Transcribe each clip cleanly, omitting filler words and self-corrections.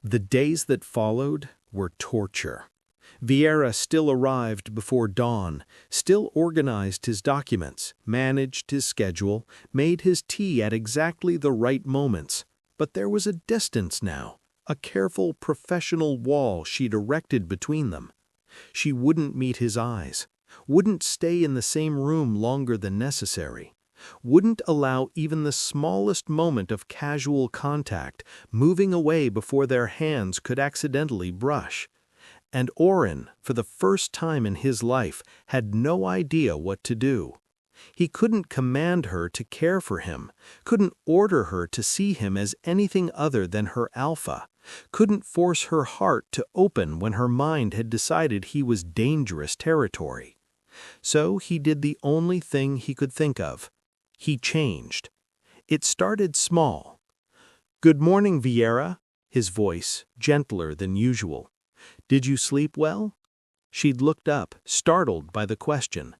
The days that followed were torture. Vieira still arrived before dawn, still organized his documents, managed his schedule, made his tea at exactly the right moments. But there was a distance now, a careful professional wall she'd erected between them. She wouldn't meet his eyes, wouldn't stay in the same room longer than necessary, wouldn't allow even the smallest moment of casual contact, moving away before their hands could accidentally brush. And Oren, for the first time in his life, had no idea what to do. He couldn't command her to care for him, couldn't order her to see him as anything other than her alpha, couldn't force her heart to open when her mind had decided he was dangerous territory. So he did the only thing he could think of. He changed. It started small. "Good morning, Vieira," his voice, gentler than usual. "Did you sleep well?" She'd looked up, startled by the question.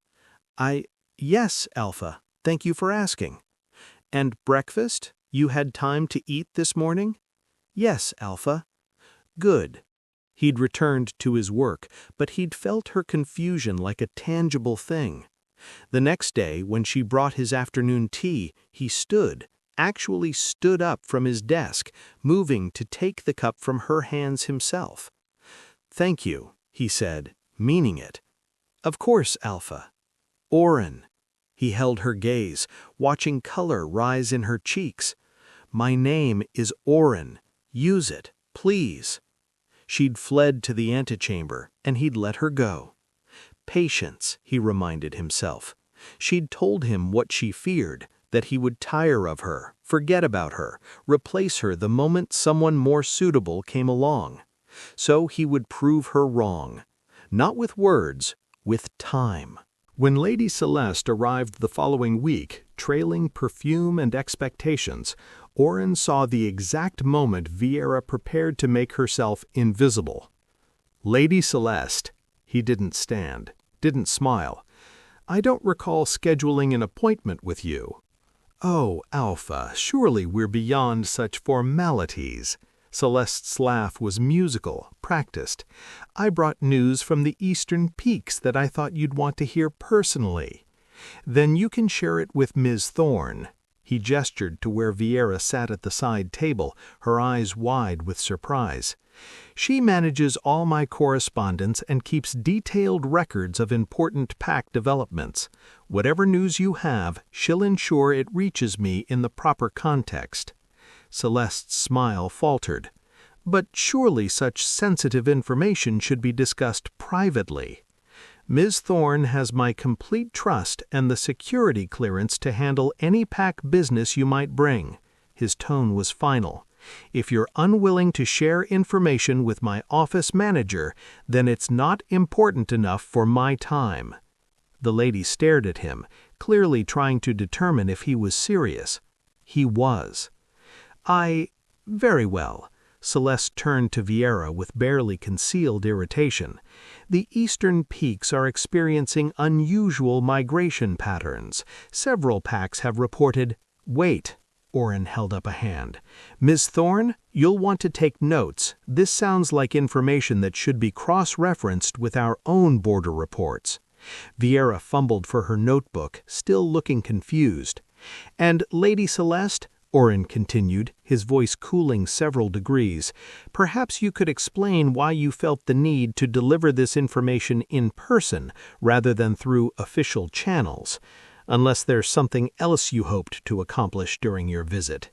Yes, Alpha. Thank you for asking." "And breakfast? You had time to eat this morning?" "Yes, Alpha." "Good." He'd returned to his work, but he'd felt her confusion like a tangible thing. The next day, when she brought his afternoon tea, he actually stood up from his desk, moving to take the cup from her hands himself. "Thank you," he said, meaning it. "Of course, Alpha." "Oren." He held her gaze, watching color rise in her cheeks. "My name is Oren. Use it, please." She'd fled to the antechamber, and he'd let her go. Patience, he reminded himself. She'd told him what she feared, that he would tire of her, forget about her, replace her the moment someone more suitable came along. So he would prove her wrong. Not with words, with time. When Lady Celeste arrived the following week, trailing perfume and expectations, Oren saw the exact moment Vieira prepared to make herself invisible. "Lady Celeste." He didn't stand, didn't smile. "I don't recall scheduling an appointment with you." "Oh, Alpha, surely we're beyond such formalities." Celeste's laugh was musical, practiced. "I brought news from the Eastern Peaks that I thought you'd want to hear personally." "Then you can share it with Ms. Thorne." He gestured to where Vieira sat at the side table, her eyes wide with surprise. "She manages all my correspondence and keeps detailed records of important pack developments. Whatever news you have, she'll ensure it reaches me in the proper context." Celeste's smile faltered. "But surely such sensitive information should be discussed privately." "Ms. Thorne has my complete trust and the security clearance to handle any pack business you might bring." His tone was final. "If you're unwilling to share information with my office manager, then it's not important enough for my time." The lady stared at him, clearly trying to determine if he was serious. He was. Very well." Celeste turned to Vieira with barely concealed irritation. "The Eastern Peaks are experiencing unusual migration patterns. Several packs have reported—" "Wait." Oren held up a hand. "Ms. Thorne, you'll want to take notes. This sounds like information that should be cross-referenced with our own border reports." Vieira fumbled for her notebook, still looking confused. "And Lady Celeste," Oren continued, his voice cooling several degrees, "perhaps you could explain why you felt the need to deliver this information in person rather than through official channels, unless there's something else you hoped to accomplish during your visit."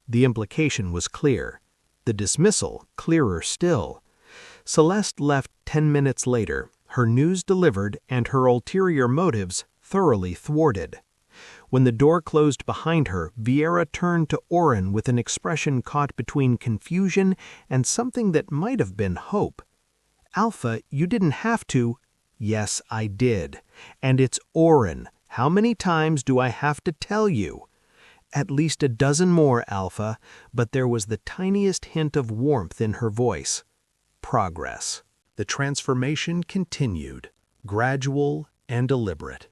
The implication was clear. The dismissal clearer still. Celeste left 10 minutes later, her news delivered and her ulterior motives thoroughly thwarted. When the door closed behind her, Vieira turned to Oren with an expression caught between confusion and something that might have been hope. "Alpha, you didn't have to." "Yes, I did. And it's Oren. How many times do I have to tell you?" "At least a dozen more, Alpha," but there was the tiniest hint of warmth in her voice. Progress. The transformation continued, gradual and deliberate.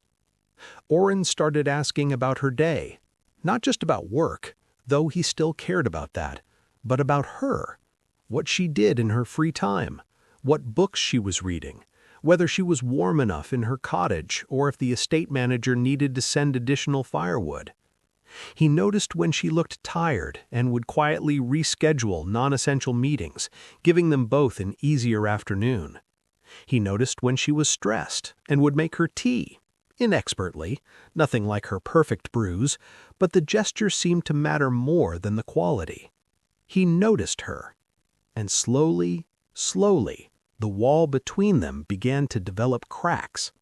Oren started asking about her day, not just about work, though he still cared about that, but about her. what she did in her free time, what books she was reading, whether she was warm enough in her cottage or if the estate manager needed to send additional firewood. He noticed when she looked tired and would quietly reschedule non-essential meetings, giving them both an easier afternoon. He noticed when she was stressed and would make her tea, inexpertly, nothing like her perfect brews, but the gesture seemed to matter more than the quality. He noticed her, and slowly, the wall between them began to develop cracks.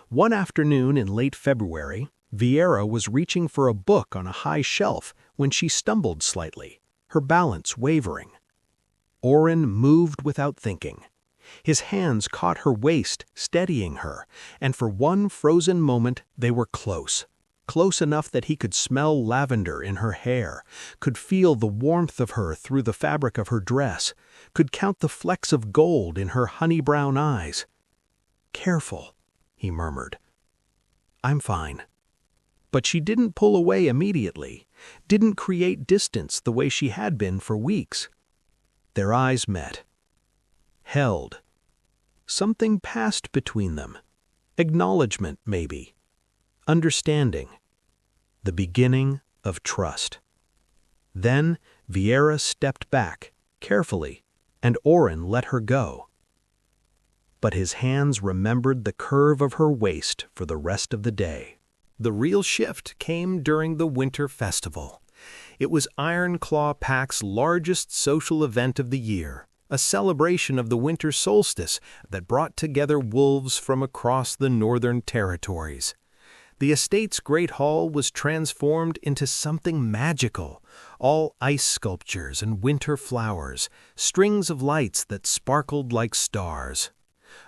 One afternoon in late February, Vieira was reaching for a book on a high shelf when she stumbled slightly, her balance wavering. Oren moved without thinking. His hands caught her waist, steadying her, and for one frozen moment they were close enough that he could smell lavender in her hair, could feel the warmth of her through the fabric of her dress, could count the flecks of gold in her honey-brown eyes. "Careful," he murmured. "I'm fine." But she didn't pull away immediately, didn't create distance the way she had been for weeks. Their eyes met. Held. Something passed between them. Acknowledgement, maybe. Understanding. The beginning of trust. Then Vieira stepped back, carefully, and Oren let her go. But his hands remembered the curve of her waist for the rest of the day. The real shift came during the Winter Festival. It was Iron Claw Pack's largest social event of the year, a celebration of the winter solstice that brought together wolves from across the northern territories. The estate's great hall was transformed into something magical, all ice sculptures and winter flowers, strings of lights that sparkled like stars.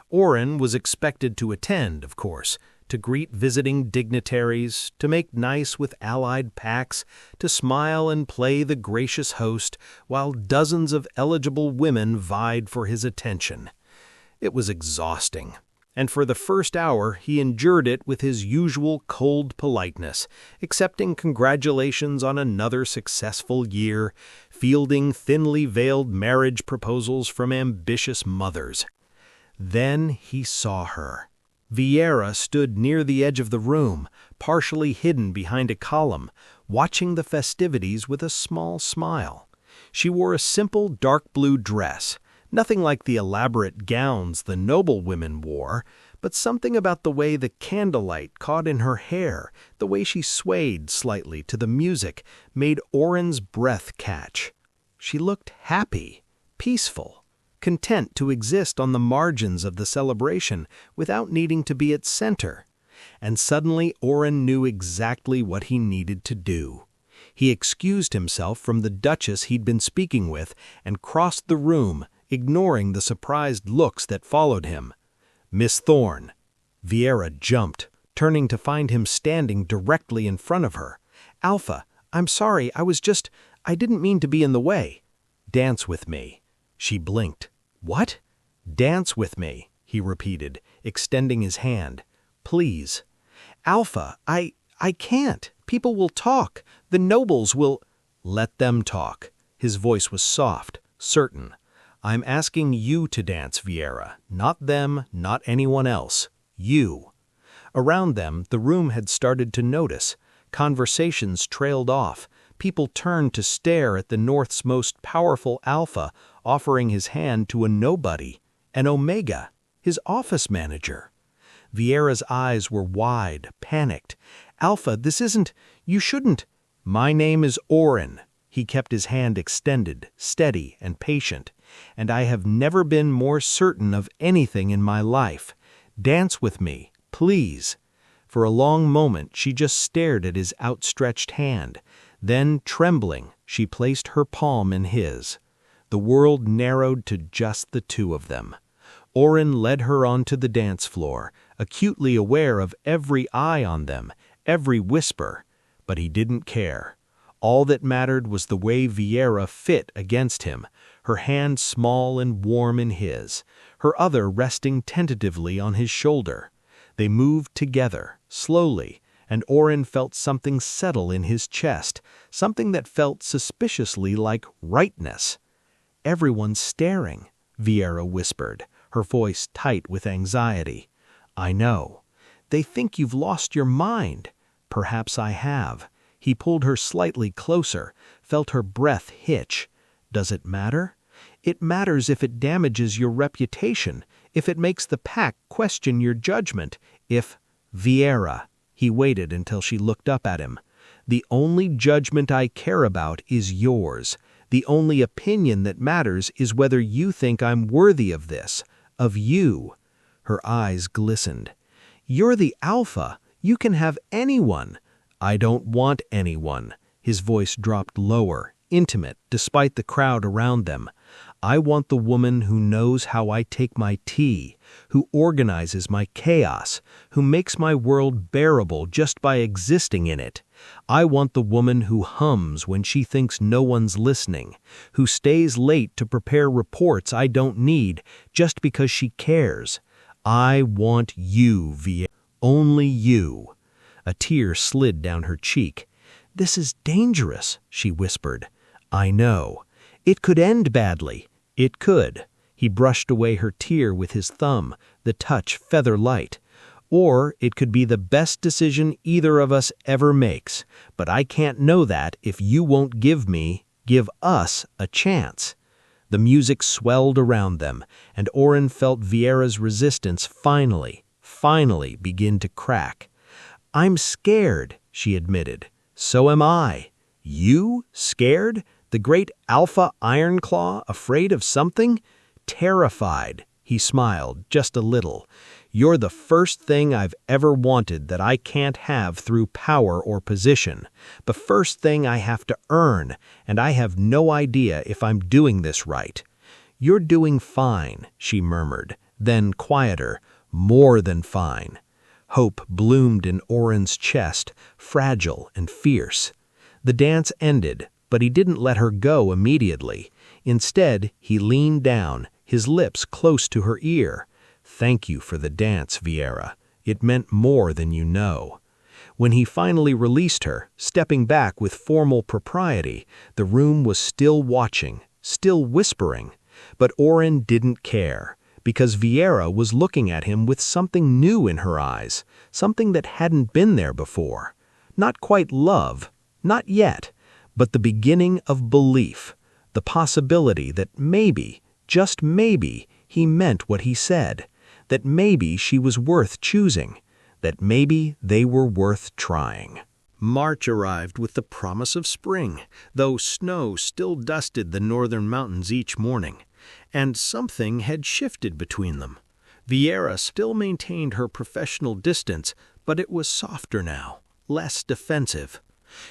Oren was expected to attend, of course, to greet visiting dignitaries, to make nice with allied packs, to smile and play the gracious host, while dozens of eligible women vied for his attention. It was exhausting, and for the first hour he endured it with his usual cold politeness, accepting congratulations on another successful year, fielding thinly veiled marriage proposals from ambitious mothers. Then he saw her. Vieira stood near the edge of the room, partially hidden behind a column, watching the festivities with a small smile. She wore a simple dark blue dress, nothing like the elaborate gowns the noble women wore, but something about the way the candlelight caught in her hair, the way she swayed slightly to the music, made Oren's breath catch. She looked happy, peaceful, content to exist on the margins of the celebration without needing to be its center. And suddenly Oren knew exactly what he needed to do. He excused himself from the Duchess he'd been speaking with and crossed the room, ignoring the surprised looks that followed him. "Miss Thorne." Vieira jumped, turning to find him standing directly in front of her. "Alpha, I'm sorry, I didn't mean to be in the way." "Dance with me." She blinked. "What?" "Dance with me," he repeated, extending his hand. "Please." "Alpha, I can't. People will talk. The nobles will—" "Let them talk." His voice was soft, certain. "I'm asking you to dance, Vieira. Not them, not anyone else. You." Around them, the room had started to notice. Conversations trailed off. People turned to stare at the North's most powerful alpha offering his hand to a nobody, an omega, his office manager. Vieira's eyes were wide, panicked. "Alpha, this isn't— you shouldn't—" "My name is Oren." He kept his hand extended, steady and patient. "And I have never been more certain of anything in my life. Dance with me, please." For a long moment she just stared at his outstretched hand. Then, trembling, she placed her palm in his. The world narrowed to just the two of them. Oren led her onto the dance floor, acutely aware of every eye on them, every whisper. But he didn't care. All that mattered was the way Vieira fit against him, her hand small and warm in his, her other resting tentatively on his shoulder. They moved together, slowly, and Oren felt something settle in his chest, something that felt suspiciously like rightness. Everyone's staring, Vieira whispered, her voice tight with anxiety. I know. They think you've lost your mind. Perhaps I have. He pulled her slightly closer, felt her breath hitch. Does it matter? It matters if it damages your reputation, if it makes the pack question your judgment, if... Vieira. He waited until she looked up at him. The only judgment I care about is yours. The only opinion that matters is whether you think I'm worthy of this, of you. Her eyes glistened. You're the alpha. You can have anyone. I don't want anyone. His voice dropped lower, intimate, despite the crowd around them. I want the woman who knows how I take my tea, who organizes my chaos, who makes my world bearable just by existing in it. I want the woman who hums when she thinks no one's listening, who stays late to prepare reports I don't need just because she cares. I want you, Vieira. Only you. A tear slid down her cheek. This is dangerous, she whispered. I know. It could end badly. It could. He brushed away her tear with his thumb, the touch feather light. Or it could be the best decision either of us ever makes. But I can't know that if you won't give us a chance. The music swelled around them, and Oren felt Vieira's resistance finally begin to crack. I'm scared, she admitted. So am I. You? Scared? The great Alpha Ironclaw, afraid of something? Terrified. He smiled, just a little. You're the first thing I've ever wanted that I can't have through power or position. The first thing I have to earn, and I have no idea if I'm doing this right. You're doing fine, she murmured, then quieter, more than fine. Hope bloomed in Oren's chest, fragile and fierce. The dance ended, but he didn't let her go immediately. Instead, he leaned down, his lips close to her ear. Thank you for the dance, Vieira. It meant more than you know. When he finally released her, stepping back with formal propriety, the room was still watching, still whispering. But Oren didn't care, because Vieira was looking at him with something new in her eyes, something that hadn't been there before. Not quite love, not yet, but the beginning of belief, the possibility that maybe, just maybe, he meant what he said, that maybe she was worth choosing, that maybe they were worth trying. March arrived with the promise of spring, though snow still dusted the northern mountains each morning, and something had shifted between them. Vieira still maintained her professional distance, but it was softer now, less defensive.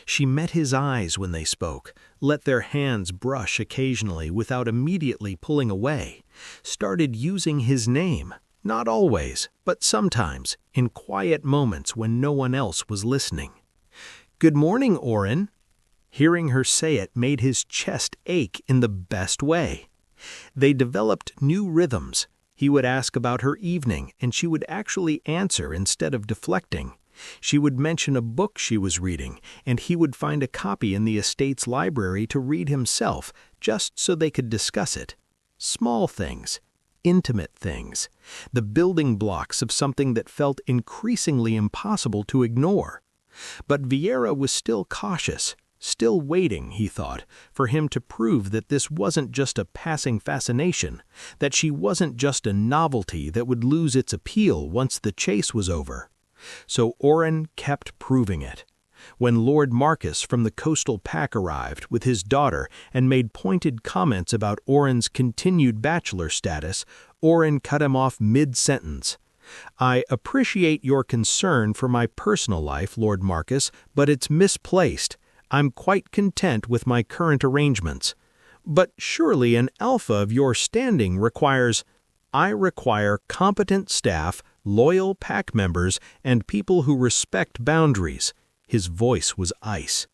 She met his eyes when they spoke, let their hands brush occasionally without immediately pulling away, started using his name, not always, but sometimes, in quiet moments when no one else was listening. Good morning, Oren. Hearing her say it made his chest ache in the best way. They developed new rhythms. He would ask about her evening, and she would actually answer instead of deflecting. She would mention a book she was reading, and he would find a copy in the estate's library to read himself, just so they could discuss it. Small things, intimate things, the building blocks of something that felt increasingly impossible to ignore. But Vieira was still cautious, still waiting, he thought, for him to prove that this wasn't just a passing fascination, that she wasn't just a novelty that would lose its appeal once the chase was over. So Oren kept proving it. When Lord Marcus from the coastal pack arrived with his daughter and made pointed comments about Oren's continued bachelor status, Oren cut him off mid-sentence. I appreciate your concern for my personal life, Lord Marcus, but it's misplaced. I'm quite content with my current arrangements. But surely an alpha of your standing requires... I require competent staff, loyal pack members, and people who respect boundaries. His voice was ice.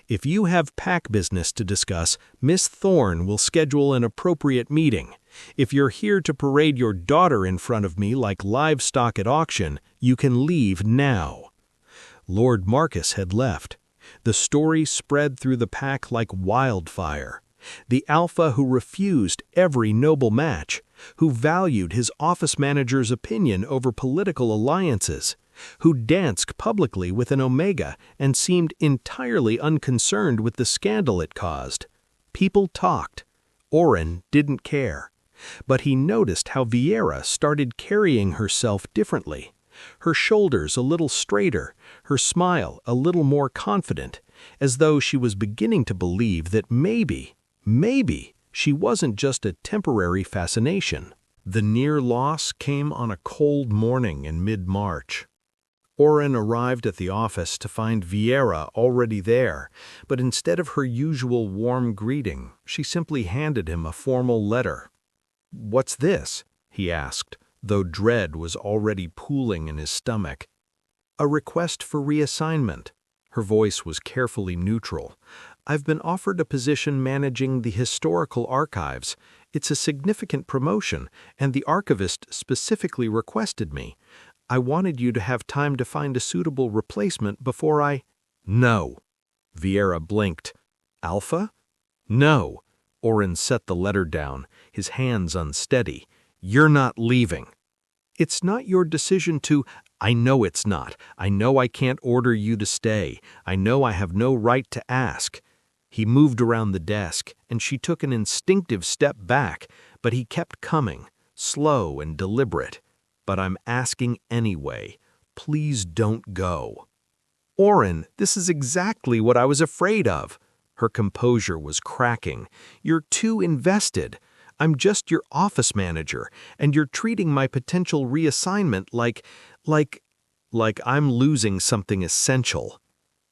If you have pack business to discuss, Miss Thorne will schedule an appropriate meeting. If you're here to parade your daughter in front of me like livestock at auction, you can leave now. Lord Marcus had left. The story spread through the pack like wildfire. The alpha who refused every noble match, who valued his office manager's opinion over political alliances, who danced publicly with an omega and seemed entirely unconcerned with the scandal it caused. People talked. Oren didn't care. But he noticed how Vieira started carrying herself differently. Her shoulders a little straighter, her smile a little more confident, as though she was beginning to believe that maybe she wasn't just a temporary fascination. The near loss came on a cold morning in mid-March. Oren arrived at the office to find Vieira already there, but instead of her usual warm greeting, she simply handed him a formal letter. "What's this?" he asked, though dread was already pooling in his stomach. "A request for reassignment." Her voice was carefully neutral. "I've been offered a position managing the historical archives. It's a significant promotion, and the archivist specifically requested me. I wanted you to have time to find a suitable replacement before I—" "No." Vieira blinked. "Alpha?" "No." Oren set the letter down, his hands unsteady. "You're not leaving." "It's not your decision to—" "I know it's not. I know I can't order you to stay. I know I have no right to ask." He moved around the desk, and she took an instinctive step back, but he kept coming, slow and deliberate. "But I'm asking anyway. Please don't go." "Oren, this is exactly what I was afraid of." Her composure was cracking. "You're too invested. I'm just your office manager, and you're treating my potential reassignment like I'm losing something essential."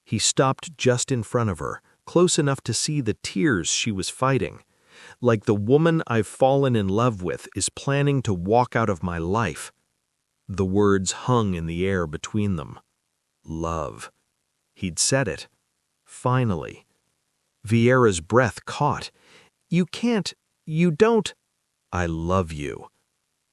He stopped just in front of her, close enough to see the tears she was fighting. "Like the woman I've fallen in love with is planning to walk out of my life." The words hung in the air between them. Love. He'd said it. Finally. Vieira's breath caught. "You don't—" "I love you."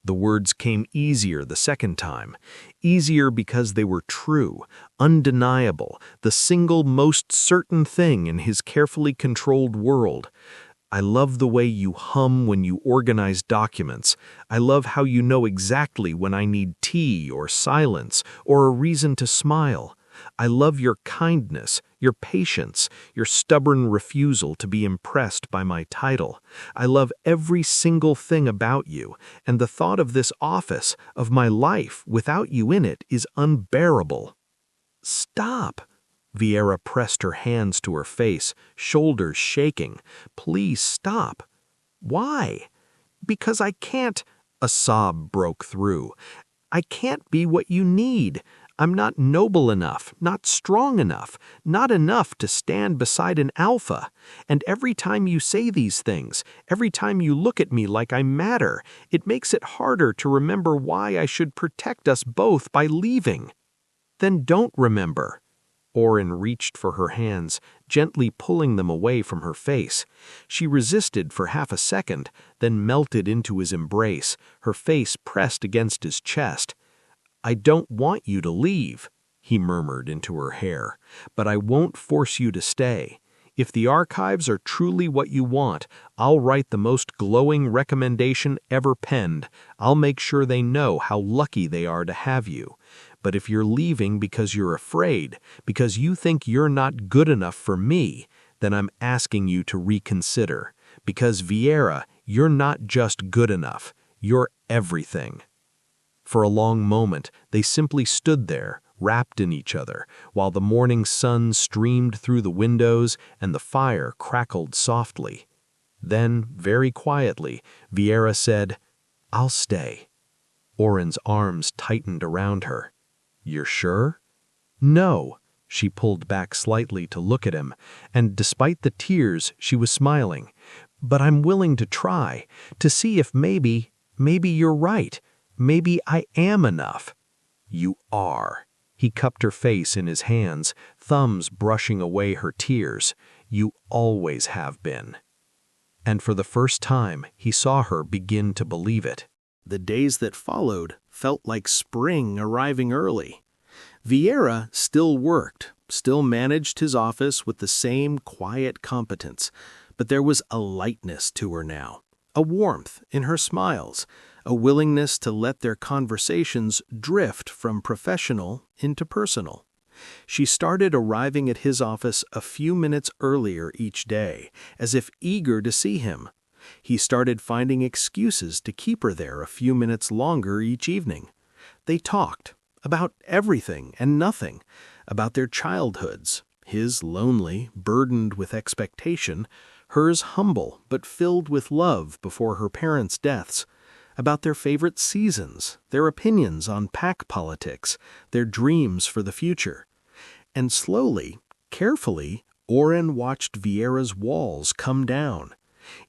The words came easier the second time. Easier because they were true, undeniable, the single most certain thing in his carefully controlled world. "I love the way you hum when you organize documents. I love how you know exactly when I need tea or silence or a reason to smile. I love your kindness, your patience, your stubborn refusal to be impressed by my title. I love every single thing about you, and the thought of this office, of my life without you in it, is unbearable." "Stop!" Vieira pressed her hands to her face, shoulders shaking. "Please stop." "Why?" "Because I can't—" A sob broke through. "I can't be what you need. I'm not noble enough, not strong enough, not enough to stand beside an alpha. And every time you say these things, every time you look at me like I matter, it makes it harder to remember why I should protect us both by leaving." "Then don't remember." Oren reached for her hands, gently pulling them away from her face. She resisted for half a second, then melted into his embrace, her face pressed against his chest. "I don't want you to leave," he murmured into her hair, "but I won't force you to stay. If the archives are truly what you want, I'll write the most glowing recommendation ever penned. I'll make sure they know how lucky they are to have you. But if you're leaving because you're afraid, because you think you're not good enough for me, then I'm asking you to reconsider. Because, Vieira, you're not just good enough. You're everything." For a long moment, they simply stood there, wrapped in each other, while the morning sun streamed through the windows and the fire crackled softly. Then, very quietly, Vieira said, "I'll stay." Oren's arms tightened around her. "You're sure?" "No." She pulled back slightly to look at him, and despite the tears, she was smiling. "But I'm willing to try, to see if maybe you're right. Maybe I am enough." "You are." He cupped her face in his hands, thumbs brushing away her tears. "You always have been." And for the first time, he saw her begin to believe it. The days that followed felt like spring arriving early. Vieira still worked, still managed his office with the same quiet competence, But there was a lightness to her now, a warmth in her smiles, a willingness to let their conversations drift from professional into personal. She started arriving at his office a few minutes earlier each day, as if eager to see him. He started finding excuses to keep her there a few minutes longer each evening. They talked about everything and nothing, about their childhoods, his lonely, burdened with expectation, hers humble but filled with love before her parents' deaths, about their favorite seasons, their opinions on pack politics, their dreams for the future. And slowly, carefully, Oren watched Vieira's walls come down.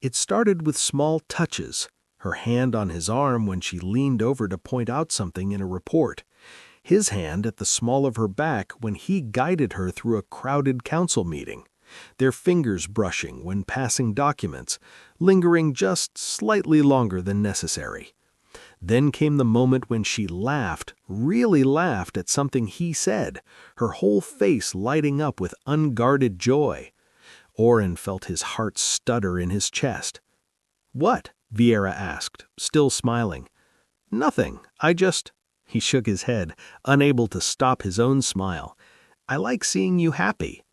It started with small touches, her hand on his arm when she leaned over to point out something in a report, his hand at the small of her back when he guided her through a crowded council meeting, their fingers brushing when passing documents, lingering just slightly longer than necessary. Then came the moment when she laughed, really laughed at something he said, her whole face lighting up with unguarded joy. Oren felt his heart stutter in his chest. "What?" Vieira asked, still smiling. "Nothing. He shook his head, unable to stop his own smile. "I like seeing you happy."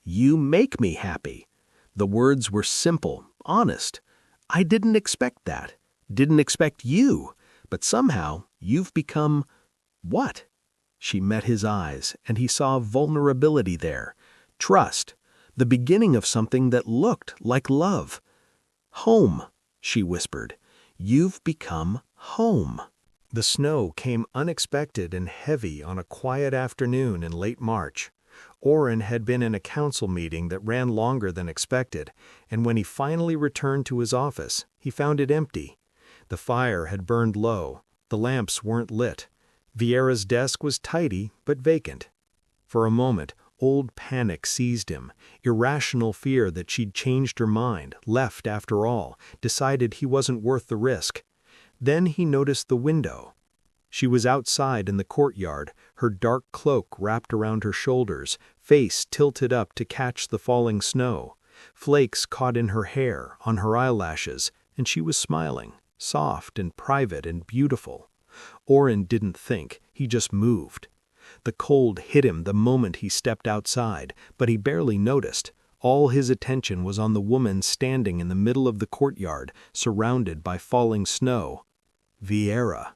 "You make me happy." The words were simple, honest. "I didn't expect that. Didn't expect you. But somehow you've become—" "What?" She met his eyes, and he saw vulnerability there. Trust. The beginning of something that looked like love. "Home," she whispered. "You've become home." The snow came unexpected and heavy on a quiet afternoon in late March. Oren had been in a council meeting that ran longer than expected, and when he finally returned to his office, he found it empty. The fire had burned low, the lamps weren't lit. Vieira's desk was tidy but vacant. For a moment, old panic seized him, irrational fear that she'd changed her mind, left after all, decided he wasn't worth the risk. Then he noticed the window. She was outside in the courtyard, her dark cloak wrapped around her shoulders, face tilted up to catch the falling snow. Flakes caught in her hair, on her eyelashes, and she was smiling, soft and private and beautiful. Oren didn't think, he just moved. The cold hit him the moment he stepped outside, but he barely noticed. All his attention was on the woman standing in the middle of the courtyard, surrounded by falling snow. Vieira.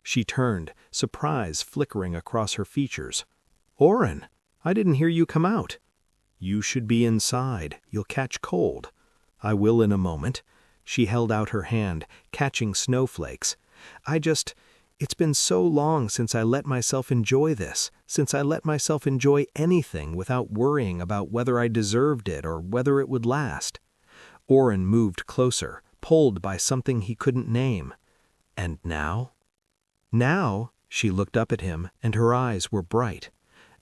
She turned, surprise flickering across her features. "Oren, I didn't hear you come out." "You should be inside. You'll catch cold." "I will in a moment." She held out her hand, catching snowflakes. It's been so long since I let myself enjoy this, since I let myself enjoy anything without worrying about whether I deserved it or whether it would last." Oren moved closer, pulled by something he couldn't name. "And now?" "Now," she looked up at him, and her eyes were bright.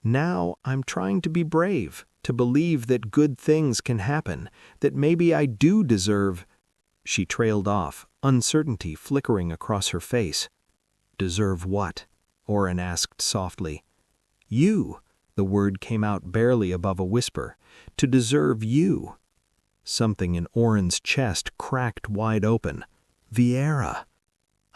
"Now I'm trying to be brave, to believe that good things can happen, that maybe I do deserve—" She trailed off, uncertainty flickering across her face. "Deserve what?" Oren asked softly. "You," the word came out barely above a whisper. "To deserve you." Something in Oren's chest cracked wide open. "Vieira.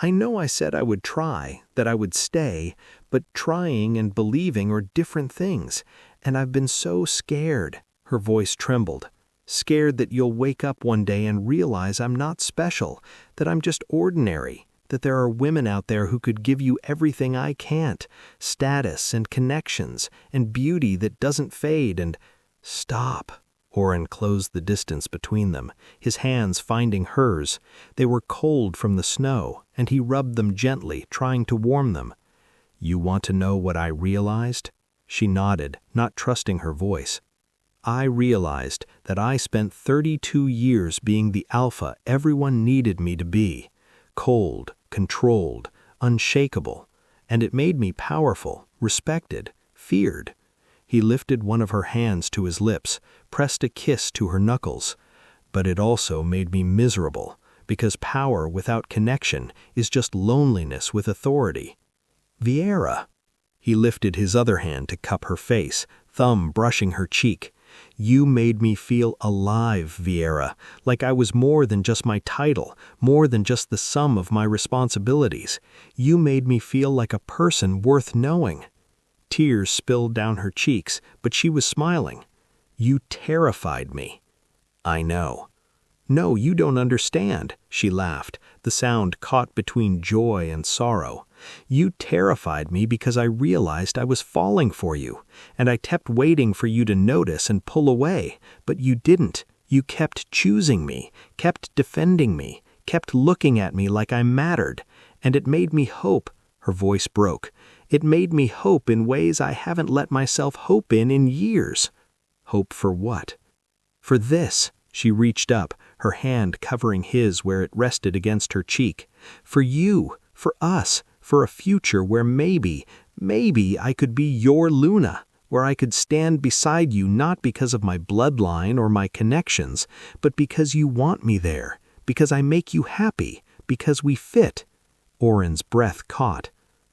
I know I said I would try, that I would stay, but trying and believing are different things, and I've been so scared." Her voice trembled. "Scared that you'll wake up one day and realize I'm not special, that I'm just ordinary, that there are women out there who could give you everything I can't, status and connections and beauty that doesn't fade and—" "Stop." Oren closed the distance between them, his hands finding hers. They were cold from the snow, and he rubbed them gently, trying to warm them. "You want to know what I realized?" She nodded, not trusting her voice. "I realized that I spent 32 years being the alpha everyone needed me to be. Cold, controlled, unshakable, and it made me powerful, respected, feared." He lifted one of her hands to his lips, pressed a kiss to her knuckles. "But it also made me miserable, because power without connection is just loneliness with authority." "Vieira." He lifted his other hand to cup her face, thumb brushing her cheek. You made me feel alive, Vieira, like I was more than just my title, more than just the sum of my responsibilities. You made me feel like a person worth knowing. Tears spilled down her cheeks, but she was smiling. You terrified me. I know. No, you don't understand, she laughed, the sound caught between joy and sorrow. You terrified me because I realized I was falling for you, and I kept waiting for you to notice and pull away, but you didn't. You kept choosing me, kept defending me, kept looking at me like I mattered, and it made me hope. Her voice broke. It made me hope in ways I haven't let myself hope in years. Hope for what? For this. She reached up, her hand covering his where it rested against her cheek. For you, for us, for a future where maybe I could be your Luna, where I could stand beside you not because of my bloodline or my connections, but because you want me there, because I make you happy, because we fit. Oren's breath caught.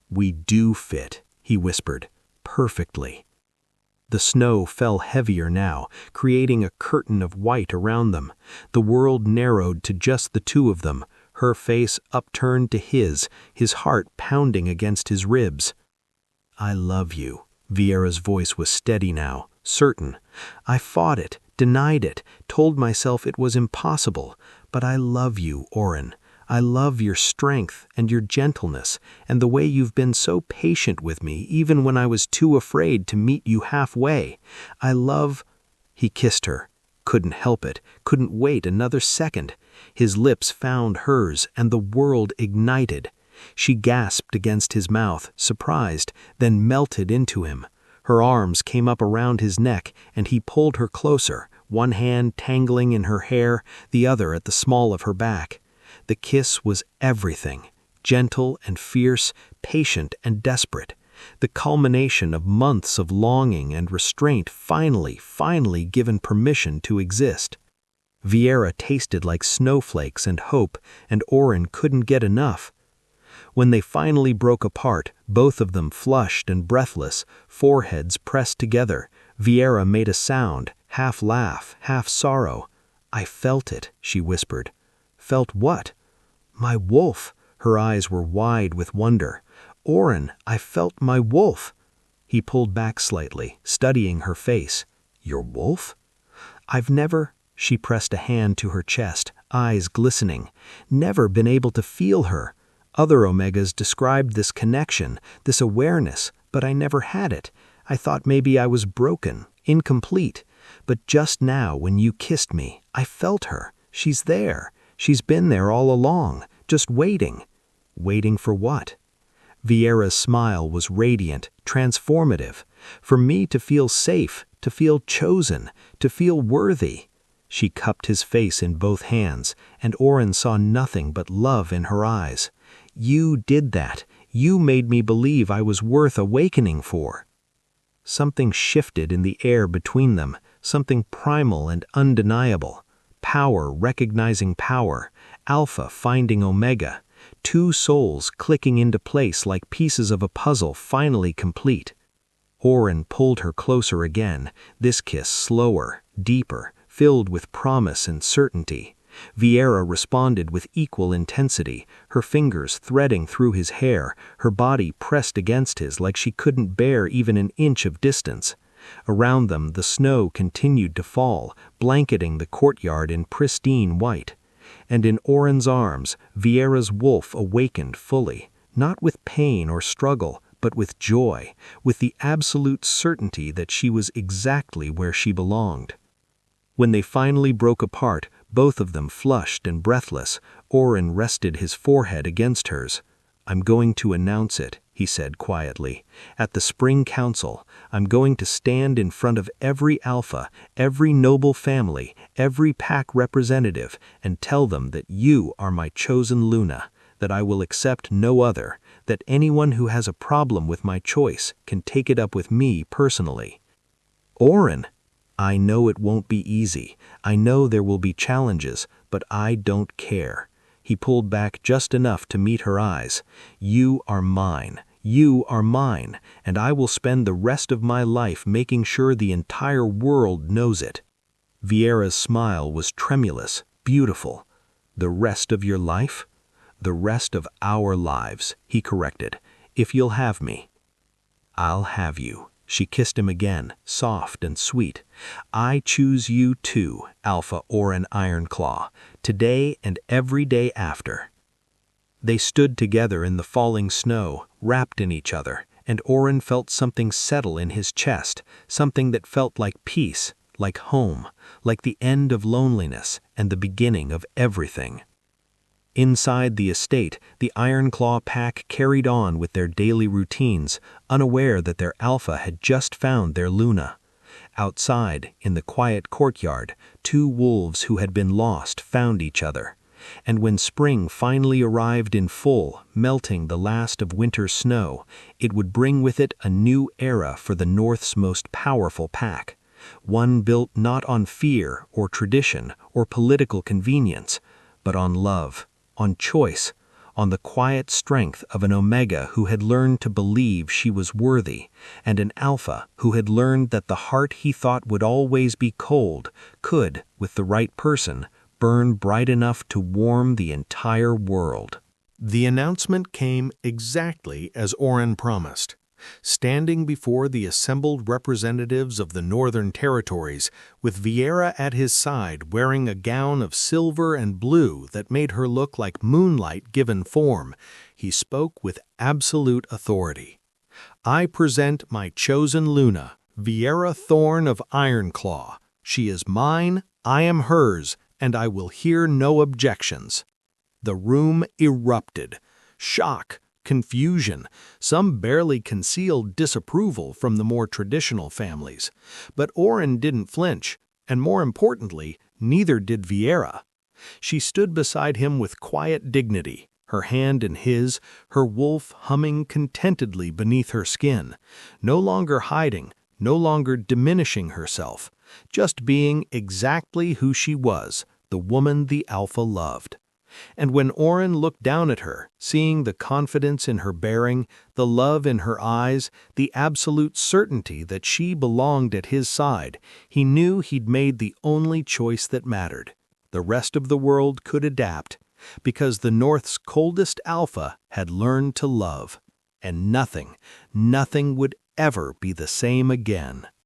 We do fit, he whispered, perfectly. The snow fell heavier now, creating a curtain of white around them. The world narrowed to just the two of them, her face upturned to his heart pounding against his ribs. I love you. Vieira's voice was steady now, certain. I fought it, denied it, told myself it was impossible, but I love you, Oren. I love your strength and your gentleness and the way you've been so patient with me even when I was too afraid to meet you halfway. I love... He kissed her. Couldn't help it, couldn't wait another second. His lips found hers and the world ignited. She gasped against his mouth, surprised, then melted into him. Her arms came up around his neck and he pulled her closer, one hand tangling in her hair, the other at the small of her back. The kiss was everything, gentle and fierce, patient and desperate. The culmination of months of longing and restraint finally given permission to exist. Vieira tasted like snowflakes and hope, and Oren couldn't get enough. When they finally broke apart, both of them flushed and breathless, foreheads pressed together, Vieira made a sound, half laugh, half sorrow. I felt it, she whispered. Felt what? My wolf. Her eyes were wide with wonder. Oren, I felt my wolf. He pulled back slightly, studying her face. Your wolf? I've never... She pressed a hand to her chest, eyes glistening. Never been able to feel her. Other Omegas described this connection, this awareness, but I never had it. I thought maybe I was broken, incomplete. But just now, when you kissed me, I felt her. She's there. She's been there all along, just waiting. Waiting for what? Vieira's smile was radiant, transformative. For me to feel safe, to feel chosen, to feel worthy. She cupped his face in both hands, and Oren saw nothing but love in her eyes. You did that. You made me believe I was worth awakening for. Something shifted in the air between them, something primal and undeniable. Power recognizing power, Alpha finding Omega, two souls clicking into place like pieces of a puzzle finally complete. Oren pulled her closer again, this kiss slower, deeper, filled with promise and certainty. Vieira responded with equal intensity, her fingers threading through his hair, her body pressed against his like she couldn't bear even an inch of distance. Around them, the snow continued to fall, blanketing the courtyard in pristine white. And in Oren's arms, Vieira's wolf awakened fully, not with pain or struggle, but with joy, with the absolute certainty that she was exactly where she belonged. When they finally broke apart, both of them flushed and breathless, Oren rested his forehead against hers. I'm going to announce it, he said quietly. At the spring council, I'm going to stand in front of every alpha, every noble family, every pack representative, and tell them that you are my chosen Luna, that I will accept no other, that anyone who has a problem with my choice can take it up with me personally. Oren, I know it won't be easy. I know there will be challenges, but I don't care. He pulled back just enough to meet her eyes. You are mine. You are mine, and I will spend the rest of my life making sure the entire world knows it." Vieira's smile was tremulous, beautiful. "The rest of your life?" "The rest of our lives," he corrected, "if you'll have me." "I'll have you." She kissed him again, soft and sweet. "I choose you too, Alpha Orin Ironclaw, today and every day after." They stood together in the falling snow, wrapped in each other, and Orin felt something settle in his chest, something that felt like peace, like home, like the end of loneliness and the beginning of everything. Inside the estate, the Ironclaw pack carried on with their daily routines, unaware that their Alpha had just found their Luna. Outside, in the quiet courtyard, two wolves who had been lost found each other. And when spring finally arrived in full, melting the last of winter's snow, it would bring with it a new era for the North's most powerful pack. One built not on fear or tradition or political convenience, but on love, on choice, on the quiet strength of an Omega who had learned to believe she was worthy, and an Alpha who had learned that the heart he thought would always be cold could, with the right person, burn bright enough to warm the entire world. The announcement came exactly as Orin promised. Standing before the assembled representatives of the Northern Territories, with Vieira at his side wearing a gown of silver and blue that made her look like moonlight given form, he spoke with absolute authority. "I present my chosen Luna, Vieira Thorn of Ironclaw. She is mine, I am hers, and I will hear no objections." The room erupted. Shock, confusion, some barely concealed disapproval from the more traditional families. But Orin didn't flinch, and more importantly, neither did Vieira. She stood beside him with quiet dignity, her hand in his, her wolf humming contentedly beneath her skin, no longer hiding, no longer diminishing herself, just being exactly who she was, the woman the Alpha loved. And when Orin looked down at her, seeing the confidence in her bearing, the love in her eyes, the absolute certainty that she belonged at his side, he knew he'd made the only choice that mattered. The rest of the world could adapt, because the North's coldest Alpha had learned to love, and nothing would ever be the same again.